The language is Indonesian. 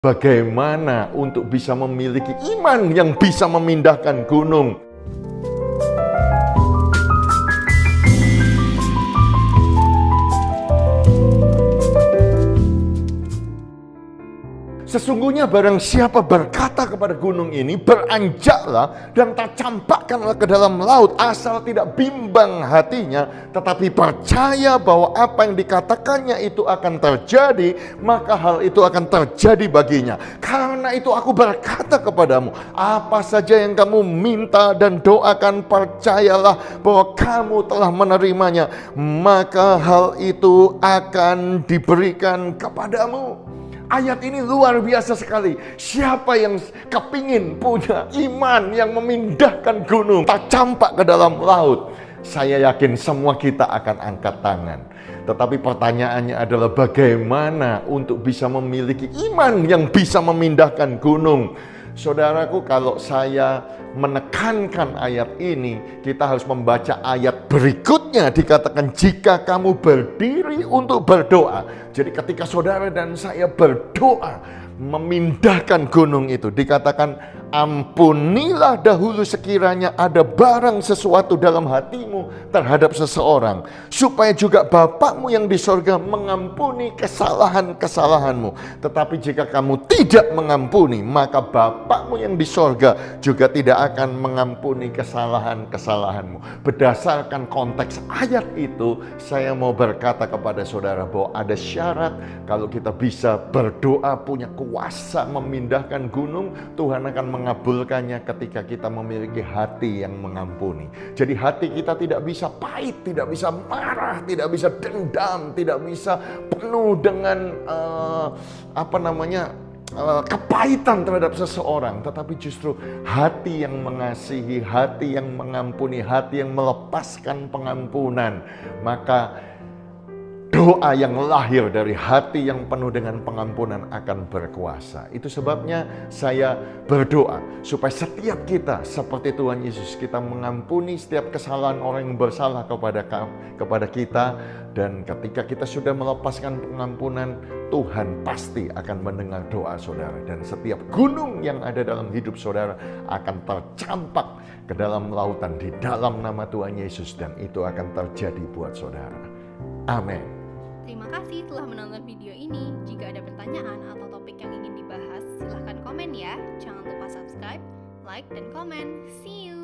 Bagaimana untuk bisa memiliki iman yang bisa memindahkan gunung? Sesungguhnya barang siapa berkata kepada gunung ini, beranjaklah dan tercampakkanlah ke dalam laut, asal tidak bimbang hatinya, tetapi percaya bahwa apa yang dikatakannya itu akan terjadi, maka hal itu akan terjadi baginya. Karena itu aku berkata kepadamu, apa saja yang kamu minta dan doakan, percayalah bahwa kamu telah menerimanya, maka hal itu akan diberikan kepadamu. Ayat ini luar biasa sekali. Siapa yang kepingin punya iman yang memindahkan gunung, tercampak ke dalam laut, saya yakin semua kita akan angkat tangan. Tetapi pertanyaannya adalah bagaimana untuk bisa memiliki iman yang bisa memindahkan gunung. Saudaraku, kalau saya menekankan ayat ini, kita harus membaca ayat berikutnya. Dikatakan jika kamu berdiri untuk berdoa. Jadi ketika saudara dan saya berdoa memindahkan gunung itu, dikatakan ampunilah dahulu sekiranya ada barang sesuatu dalam hatimu terhadap seseorang, supaya juga Bapakmu yang di sorga mengampuni kesalahan-kesalahanmu. Tetapi jika kamu tidak mengampuni, maka Bapakmu yang di sorga juga tidak akan mengampuni kesalahan-kesalahanmu. Berdasarkan konteks ayat itu, saya mau berkata kepada saudara bahwa ada syarat kalau kita bisa berdoa punya kuasa memindahkan gunung, Tuhan akan mengabulkannya ketika kita memiliki hati yang mengampuni. Jadi hati kita tidak bisa pahit, tidak bisa marah, tidak bisa dendam, tidak bisa penuh dengan kepahitan terhadap seseorang, tetapi justru hati yang mengasihi, hati yang mengampuni, hati yang melepaskan pengampunan. Maka doa yang lahir dari hati yang penuh dengan pengampunan akan berkuasa. Itu sebabnya saya berdoa supaya setiap kita seperti Tuhan Yesus, kita mengampuni setiap kesalahan orang yang bersalah kepada kita. Dan ketika kita sudah melepaskan pengampunan, Tuhan pasti akan mendengar doa saudara. Dan setiap gunung yang ada dalam hidup saudara akan tercampak ke dalam lautan di dalam nama Tuhan Yesus. Dan itu akan terjadi buat saudara. Amin. Terima kasih telah menonton video ini. Jika ada pertanyaan atau topik yang ingin dibahas, silahkan komen ya. Jangan lupa subscribe, like, dan komen. See you!